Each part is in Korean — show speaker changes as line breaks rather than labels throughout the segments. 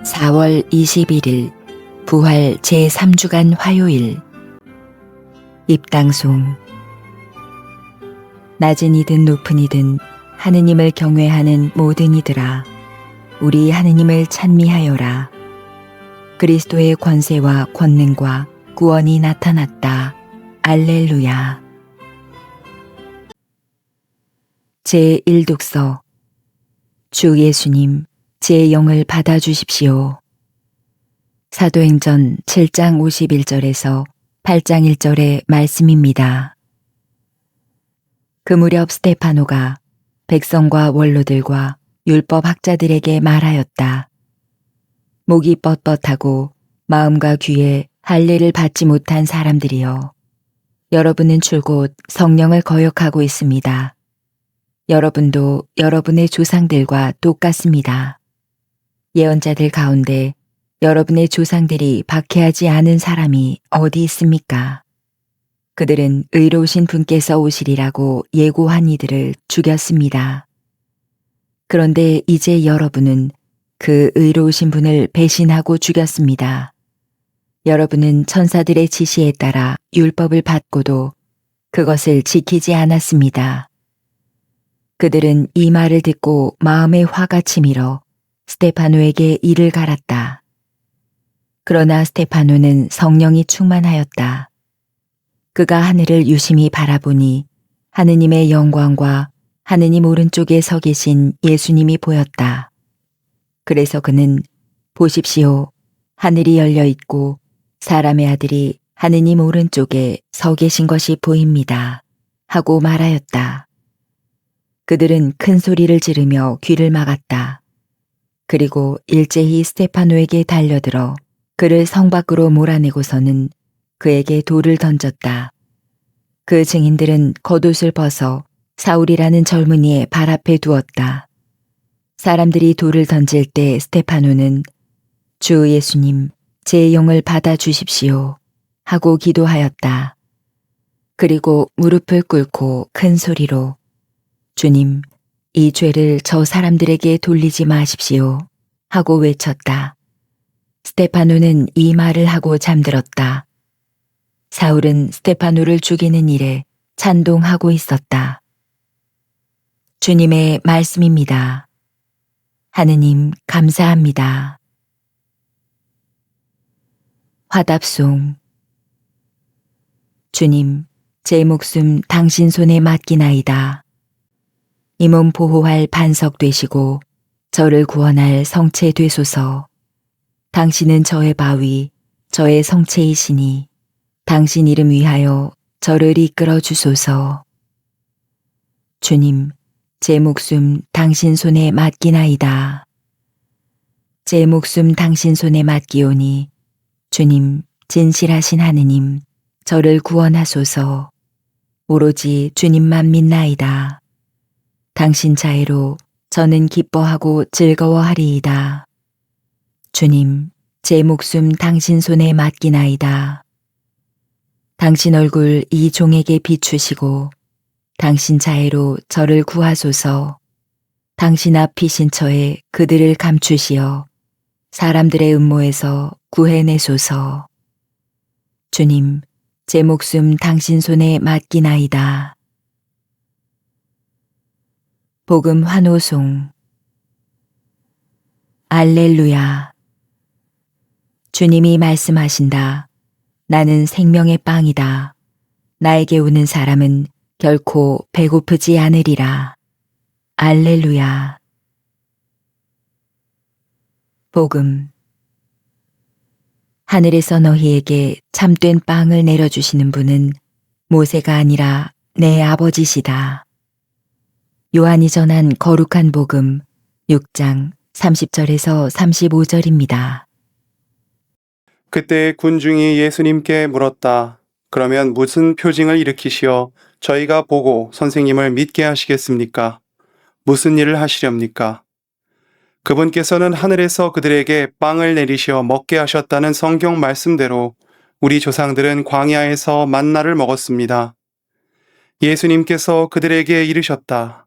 4월 21일 부활 제3주간 화요일 입당송. 낮은 이든 높은 이든 하느님을 경외하는 모든 이들아, 우리 하느님을 찬미하여라. 그리스도의 권세와 권능과 구원이 나타났다. 알렐루야. 제1독서. 주 예수님, 제 영을 받아주십시오. 사도행전 7장 51절에서 8장 1절의 말씀입니다. 그 무렵 스테파노가 백성과 원로들과 율법 학자들에게 말하였다. 목이 뻣뻣하고 마음과 귀에 할례를 받지 못한 사람들이여, 여러분은 줄곧 성령을 거역하고 있습니다. 여러분도 여러분의 조상들과 똑같습니다. 예언자들 가운데 여러분의 조상들이 박해하지 않은 사람이 어디 있습니까? 그들은 의로우신 분께서 오시리라고 예고한 이들을 죽였습니다. 그런데 이제 여러분은 그 의로우신 분을 배신하고 죽였습니다. 여러분은 천사들의 지시에 따라 율법을 받고도 그것을 지키지 않았습니다. 그들은 이 말을 듣고 마음에 화가 치밀어 스테파노에게 이를 갈았다. 그러나 스테파노는 성령이 충만하였다. 그가 하늘을 유심히 바라보니 하느님의 영광과 하느님 오른쪽에 서 계신 예수님이 보였다. 그래서 그는 보십시오, 하늘이 열려 있고 사람의 아들이 하느님 오른쪽에 서 계신 것이 보입니다. 하고 말하였다. 그들은 큰 소리를 지르며 귀를 막았다. 그리고 일제히 스테파노에게 달려들어 그를 성 밖으로 몰아내고서는 그에게 돌을 던졌다. 그 증인들은 겉옷을 벗어 사울이라는 젊은이의 발 앞에 두었다. 사람들이 돌을 던질 때 스테파노는 주 예수님, 제 영을 받아 주십시오 하고 기도하였다. 그리고 무릎을 꿇고 큰 소리로 주님, 이 죄를 저 사람들에게 돌리지 마십시오 하고 외쳤다. 스테파노는 이 말을 하고 잠들었다. 사울은 스테파노를 죽이는 일에 찬동하고 있었다. 주님의 말씀입니다. 하느님 감사합니다. 화답송. 주님, 제 목숨 당신 손에 맡기나이다. 이 몸 보호할 반석 되시고 저를 구원할 성체 되소서. 당신은 저의 바위, 저의 성체이시니 당신 이름 위하여 저를 이끌어 주소서. 주님, 제 목숨 당신 손에 맡기나이다. 제 목숨 당신 손에 맡기오니 주님, 진실하신 하느님, 저를 구원하소서. 오로지 주님만 믿나이다. 당신 자애로 저는 기뻐하고 즐거워하리이다. 주님, 제 목숨 당신 손에 맡기나이다. 당신 얼굴 이 종에게 비추시고 당신 자애로 저를 구하소서. 당신 앞 피신처에 그들을 감추시어 사람들의 음모에서 구해내소서. 주님, 제 목숨 당신 손에 맡기나이다. 복음 환호송. 알렐루야. 주님이 말씀하신다. 나는 생명의 빵이다. 나에게 오는 사람은 결코 배고프지 않으리라. 알렐루야. 복음. 하늘에서 너희에게 참된 빵을 내려주시는 분은 모세가 아니라 내 아버지시다. 요한이 전한 거룩한 복음 6장 30절에서 35절입니다.
그때 군중이 예수님께 물었다. 그러면 무슨 표징을 일으키시어 저희가 보고 선생님을 믿게 하시겠습니까? 무슨 일을 하시렵니까? 그분께서는 하늘에서 그들에게 빵을 내리시어 먹게 하셨다는 성경 말씀대로 우리 조상들은 광야에서 만나를 먹었습니다. 예수님께서 그들에게 이르셨다.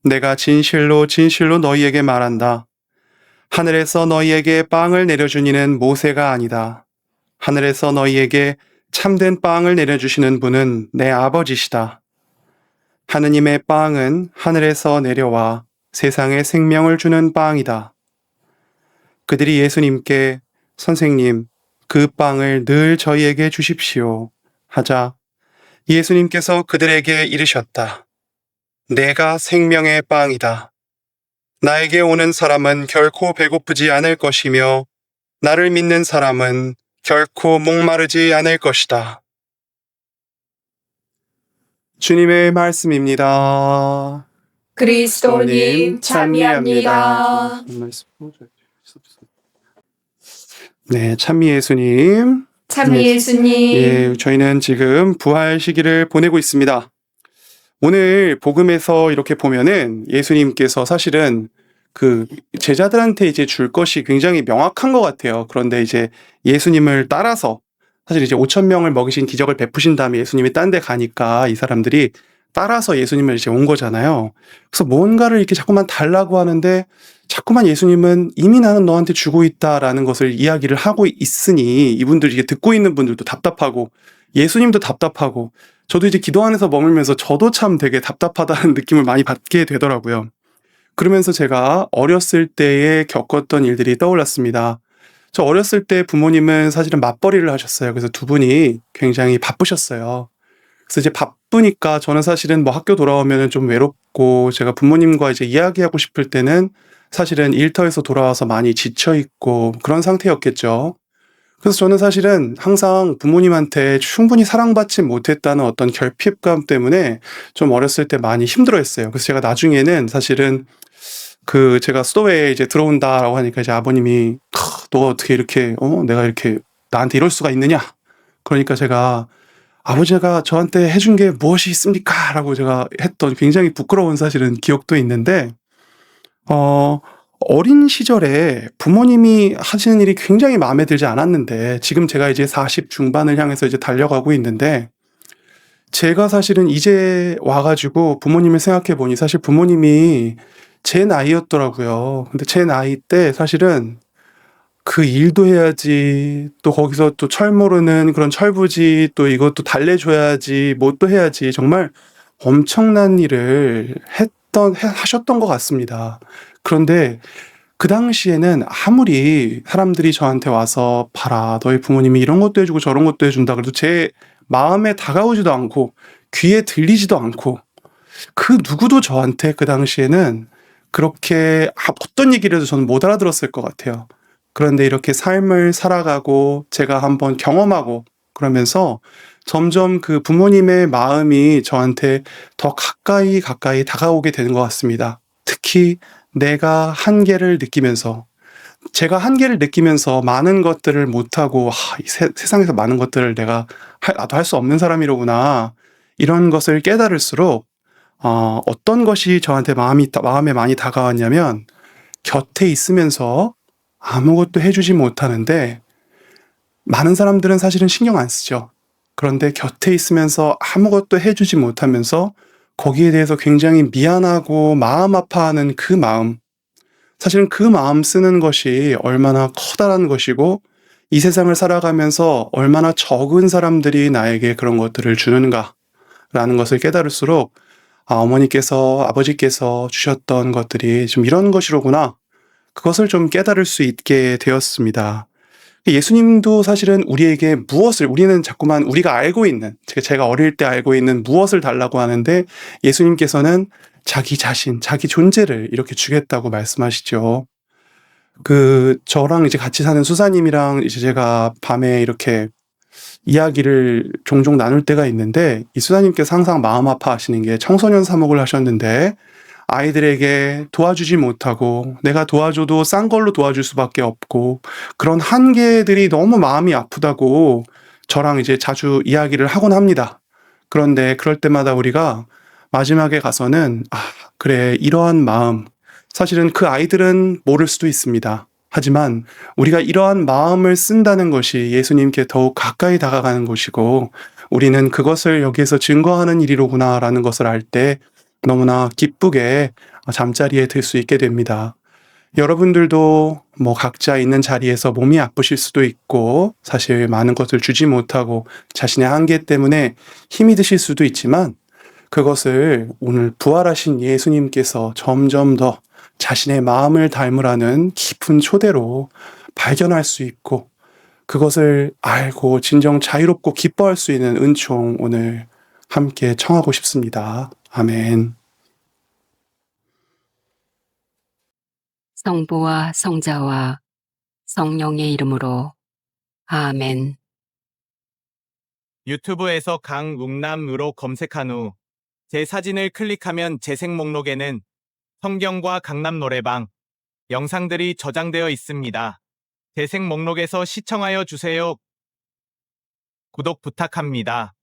내가 진실로 진실로 너희에게 말한다. 하늘에서 너희에게 빵을 내려준 이는 모세가 아니다. 하늘에서 너희에게 참된 빵을 내려주시는 분은 내 아버지시다. 하느님의 빵은 하늘에서 내려와 세상에 생명을 주는 빵이다. 그들이 예수님께 선생님, 그 빵을 늘 저희에게 주십시오 하자 예수님께서 그들에게 이르셨다. 내가 생명의 빵이다. 나에게 오는 사람은 결코 배고프지 않을 것이며 나를 믿는 사람은 결코 목마르지 않을 것이다. 주님의 말씀입니다.
그리스도님 찬미합니다.
네, 찬미 예수님.
찬미 예수님.
예, 저희는 지금 부활 시기를 보내고 있습니다. 오늘 복음에서 이렇게 보면은 예수님께서 사실은 그 제자들한테 이제 줄 것이 굉장히 명확한 것 같아요. 그런데 이제 예수님을 따라서 사실 이제 5천 명을 먹이신 기적을 베푸신 다음에 예수님이 딴 데 가니까 이 사람들이 따라서 예수님을 이제 온 거잖아요. 그래서 뭔가를 이렇게 자꾸만 달라고 하는데 자꾸만 예수님은 이미 나는 너한테 주고 있다라는 것을 이야기를 하고 있으니 이분들이 이게 듣고 있는 분들도 답답하고 예수님도 답답하고 저도 이제 기도 안에서 머물면서 저도 참 되게 답답하다는 느낌을 많이 받게 되더라고요. 그러면서 제가 어렸을 때에 겪었던 일들이 떠올랐습니다. 저 어렸을 때 부모님은 사실은 맞벌이를 하셨어요. 그래서 두 분이 굉장히 바쁘셨어요. 그래서 이제 바쁘니까 저는 사실은 뭐 학교 돌아오면 좀 외롭고 제가 부모님과 이제 이야기하고 싶을 때는 사실은 일터에서 돌아와서 많이 지쳐있고 그런 상태였겠죠. 그래서 저는 사실은 항상 부모님한테 충분히 사랑받지 못했다는 어떤 결핍감 때문에 좀 어렸을 때 많이 힘들어했어요. 그래서 제가 나중에는 사실은 그 제가 수도회에 이제 들어온다라고 하니까 이제 아버님이 너가 어떻게 이렇게 내가 이렇게 나한테 이럴 수가 있느냐. 그러니까 제가 아버지가 저한테 해준 게 무엇이 있습니까? 라고 제가 했던 굉장히 부끄러운 사실은 기억도 있는데 어린 시절에 부모님이 하시는 일이 굉장히 마음에 들지 않았는데 지금 제가 이제 40 중반을 향해서 이제 달려가고 있는데 제가 사실은 이제 와가지고 부모님을 생각해 보니 사실 부모님이 제 나이였더라고요. 근데 제 나이 때 사실은 그 일도 해야지 또 거기서 또 철 모르는 그런 철부지 또 이것도 달래줘야지 뭐 또 해야지 정말 엄청난 일을 하셨던 것 같습니다. 그런데 그 당시에는 아무리 사람들이 저한테 와서 봐라 너희 부모님이 이런 것도 해주고 저런 것도 해준다 그래도 제 마음에 다가오지도 않고 귀에 들리지도 않고 그 누구도 저한테 그 당시에는 그렇게 어떤 얘기를 해도 저는 못 알아들었을 것 같아요. 그런데 이렇게 삶을 살아가고 제가 한번 경험하고 그러면서 점점 그 부모님의 마음이 저한테 더 가까이 다가오게 되는 것 같습니다. 특히 내가 한계를 느끼면서 제가 한계를 느끼면서 많은 것들을 못하고 이 세상에서 많은 것들을 나도 할 수 없는 사람이로구나 이런 것을 깨달을수록 어떤 것이 저한테 마음에 많이 다가왔냐면 곁에 있으면서 아무것도 해주지 못하는데 많은 사람들은 사실은 신경 안 쓰죠. 그런데 곁에 있으면서 아무것도 해주지 못하면서 거기에 대해서 굉장히 미안하고 마음 아파하는 그 마음 사실은 그 마음 쓰는 것이 얼마나 커다란 것이고 이 세상을 살아가면서 얼마나 적은 사람들이 나에게 그런 것들을 주는가 라는 것을 깨달을수록 어머니께서 아버지께서 주셨던 것들이 좀 이런 것이로구나 그것을 좀 깨달을 수 있게 되었습니다. 예수님도 사실은 우리에게 우리는 자꾸만 우리가 알고 있는 제가 어릴 때 알고 있는 무엇을 달라고 하는데 예수님께서는 자기 자신, 자기 존재를 이렇게 주겠다고 말씀하시죠. 저랑 이제 같이 사는 수사님이랑 이제 제가 밤에 이렇게 이야기를 종종 나눌 때가 있는데 이 수사님께서 항상 마음 아파하시는 게 청소년 사목을 하셨는데 아이들에게 도와주지 못하고 내가 도와줘도 싼 걸로 도와줄 수밖에 없고 그런 한계들이 너무 마음이 아프다고 저랑 이제 자주 이야기를 하곤 합니다. 그런데 그럴 때마다 우리가 마지막에 가서는 그래 이러한 마음 사실은 그 아이들은 모를 수도 있습니다. 하지만 우리가 이러한 마음을 쓴다는 것이 예수님께 더욱 가까이 다가가는 것이고 우리는 그것을 여기에서 증거하는 일이로구나라는 것을 알 때 너무나 기쁘게 잠자리에 들 수 있게 됩니다. 여러분들도 뭐 각자 있는 자리에서 몸이 아프실 수도 있고 사실 많은 것을 주지 못하고 자신의 한계 때문에 힘이 드실 수도 있지만 그것을 오늘 부활하신 예수님께서 점점 더 자신의 마음을 닮으라는 깊은 초대로 발견할 수 있고 그것을 알고 진정 자유롭고 기뻐할 수 있는 은총 오늘 함께 청하고 싶습니다. 아멘.
성부와 성자와 성령의 이름으로 아멘.
유튜브에서 강웅남으로 검색한 후 제 사진을 클릭하면 재생 목록에는 성경과 강남 노래방 영상들이 저장되어 있습니다. 재생 목록에서 시청하여 주세요. 구독 부탁합니다.